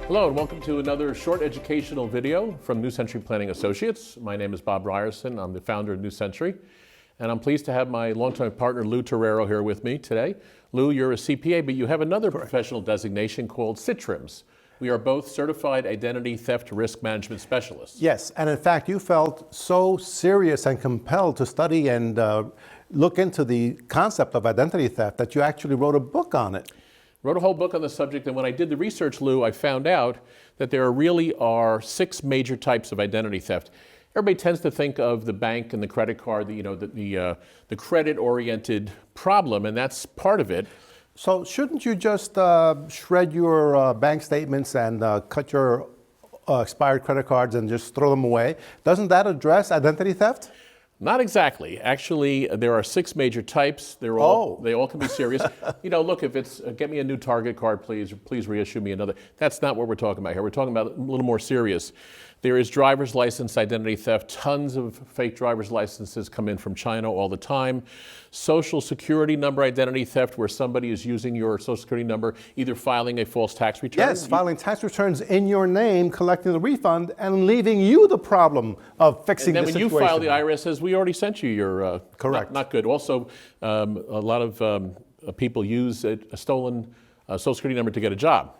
Hello and welcome to another short educational video from New Century Planning Associates. My name is Bob Ryerson. I'm the founder of New Century, and I'm pleased to have my longtime partner Lou Torero here with me today. Lou, you're a CPA, but you have another professional designation called CITRIMS. We are both certified identity theft risk management specialists. Yes, and in fact, you felt so serious and compelled to study and look into the concept of identity theft that you actually wrote a book on it. Wrote a whole book on the subject, and when I did the research, Lou, I found out that there really are 6 major types of identity theft. Everybody tends to think of the bank and the credit card, the credit-oriented problem, and that's part of it. So shouldn't you just shred your bank statements and cut your expired credit cards and just throw them away? Doesn't that address identity theft? Not exactly. Actually, there are 6 major types. They all can be serious. Look, if it's get me a new Target card, please reissue me another. That's not what we're talking about here. We're talking about a little more serious. There is driver's license identity theft. Tons of fake driver's licenses come in from China all the time. Social security number identity theft, where somebody is using your social security number, either filing a false tax return. Yes, filing tax returns in your name, collecting the refund, and leaving you the problem of fixing the situation. And then when you file, the IRS says, we already sent you your... Correct. Not good. Also, a lot of people use a stolen social security number to get a job.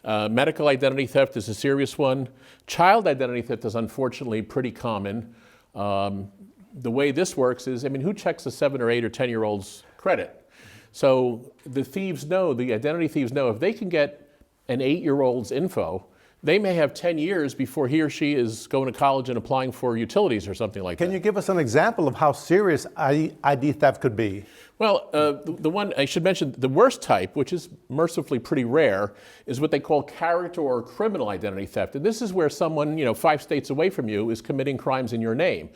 Medical identity theft is a serious one. Child identity theft is unfortunately pretty common. The way this works is, who checks a 7 or 8 or 10-year-old's credit? So the identity thieves know if they can get an 8-year-old's info, they may have 10 years before he or she is going to college and applying for utilities or something like that. Can you give us an example of how serious ID theft could be? Well, the one I should mention, the worst type, which is mercifully pretty rare, is what they call character or criminal identity theft. And this is where someone, 5 states away from you is committing crimes in your name.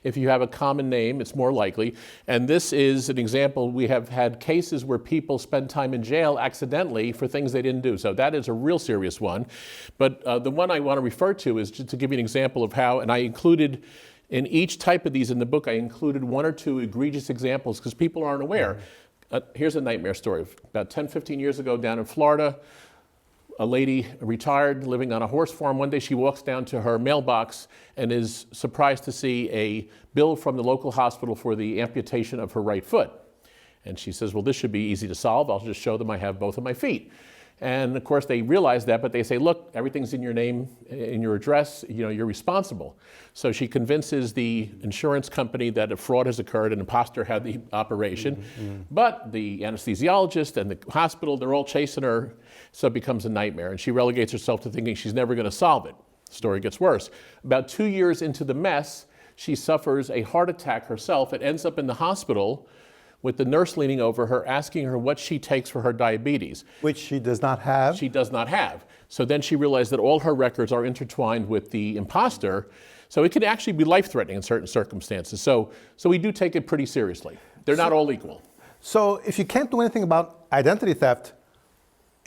If you have a common name, it's more likely. And this is an example. We have had cases where people spend time in jail accidentally for things they didn't do. So that is a real serious one. But the one I want to refer to is just to give you an example of how, and I included in each type of these in the book, I included 1 or 2 egregious examples because people aren't aware. Here's a nightmare story. About 10, 15 years ago down in Florida, a lady retired living on a horse farm. One day she walks down to her mailbox and is surprised to see a bill from the local hospital for the amputation of her right foot. And she says, well, this should be easy to solve. I'll just show them I have both of my feet. And of course they realize that, but they say, look, everything's in your name, in your address, you're responsible. So she convinces the insurance company that a fraud has occurred, an imposter had the operation. But the anesthesiologist and the hospital, they're all chasing her, so it becomes a nightmare. And she relegates herself to thinking she's never going to solve it. The story gets worse. About 2 years into the mess, she suffers a heart attack herself and ends up in the hospital with the nurse leaning over her, asking her what she takes for her diabetes. Which she does not have. She does not have. So then she realized that all her records are intertwined with the imposter, so it can actually be life-threatening in certain circumstances. So we do take it pretty seriously. They're not all equal. So if you can't do anything about identity theft,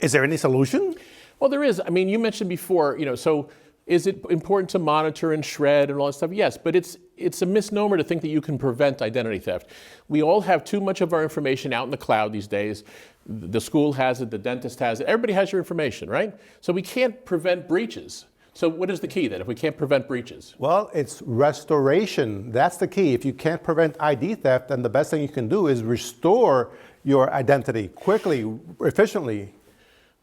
is there any solution? Well, there is. You mentioned before, so is it important to monitor and shred and all that stuff? Yes, but it's a misnomer to think that you can prevent identity theft. We all have too much of our information out in the cloud these days. The school has it, the dentist has it, everybody has your information, right? So we can't prevent breaches. So what is the key then if we can't prevent breaches? Well, it's restoration. That's the key. If you can't prevent ID theft, then the best thing you can do is restore your identity quickly, efficiently.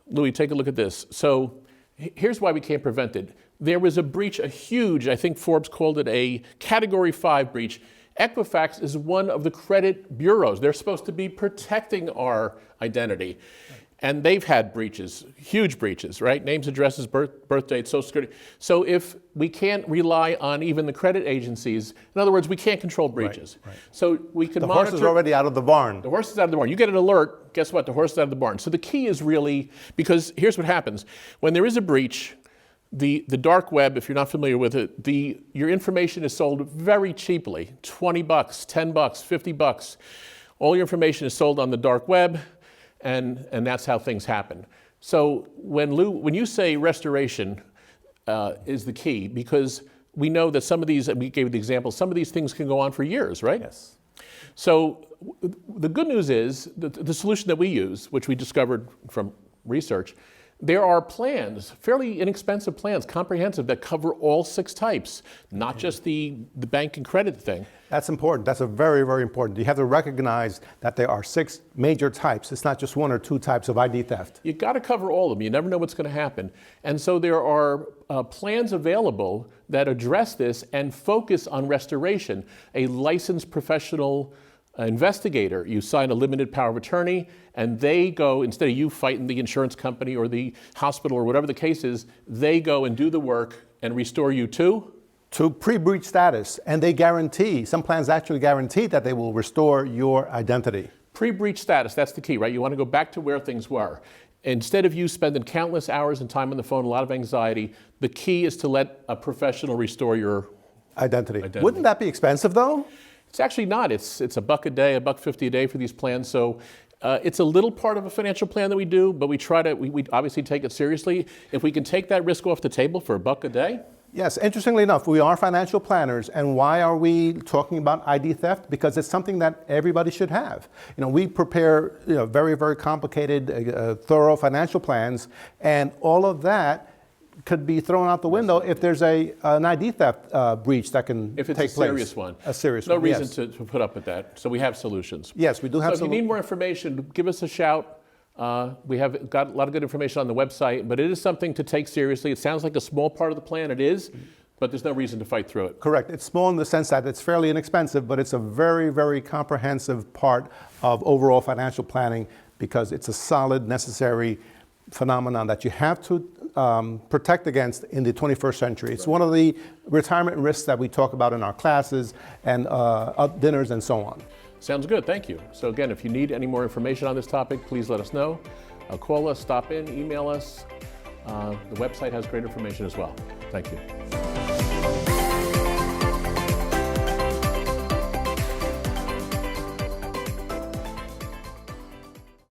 Louis, take a look at this. So here's why we can't prevent it. There was a breach, a huge, I think Forbes called it a Category 5 breach. Equifax is one of the credit bureaus. They're supposed to be protecting our identity. And they've had breaches, huge breaches, right? Names, addresses, birth dates, social security. So if we can't rely on even the credit agencies, in other words, we can't control breaches. Right. So we can monitor. The horse is already out of the barn. The horse is out of the barn. You get an alert, guess what? The horse is out of the barn. So the key is really, because here's what happens. When there is a breach, the dark web, if you're not familiar with it, your information is sold very cheaply, $20, $10, $50. All your information is sold on the dark web, and that's how things happen. So when you say restoration is the key, because we know that some of these, we gave the example, some of these things can go on for years, right? Yes. So the good news is that the solution that we use, which we discovered from research, There are plans, fairly inexpensive plans, comprehensive, that cover all 6 types, not just the bank and credit thing. That's important. That's a very, very important. You have to recognize that there are 6 major types. It's not just 1 or 2 types of ID theft. You've got to cover all of them. You never know what's going to happen. And so there are plans available that address this and focus on restoration. A licensed professional investigator, you sign a limited power of attorney, and they go, instead of you fighting the insurance company or the hospital or whatever the case is, they go and do the work and restore you to pre-breach status, and they guarantee, some plans actually guarantee that they will restore your identity. pre-breach status. That's the key, right? You want to go back to where things were. Instead of you spending countless hours and time on the phone, a lot of anxiety, the key is to let a professional restore your Identity. Wouldn't that be expensive though? It's actually not. It's $1 a day, $1.50 a day for these plans. So it's a little part of a financial plan that we do, but we try to, we obviously take it seriously. If we can take that risk off the table for $1 a day. Yes, interestingly enough, we are financial planners, and why are we talking about ID theft? Because it's something that everybody should have. You know, we prepare very, very complicated, thorough financial plans, and all of that could be thrown out the window if there's an ID theft breach that can take place. If it's a serious one. A serious no one, reason yes. to put up with that. So we have solutions. Yes, we do have So if you need more information, give us a shout. We have got a lot of good information on the website, but it is something to take seriously. It sounds like a small part of the plan. It is, but there's no reason to fight through it. Correct. It's small in the sense that it's fairly inexpensive, but it's a very, very comprehensive part of overall financial planning because it's a solid, necessary phenomenon that you have to protect against in the 21st century. It's one of the retirement risks that we talk about in our classes and dinners and so on. Sounds good. Thank you. So again, if you need any more information on this topic, please let us know. Call us, stop in, email us. The website has great information as well. Thank you.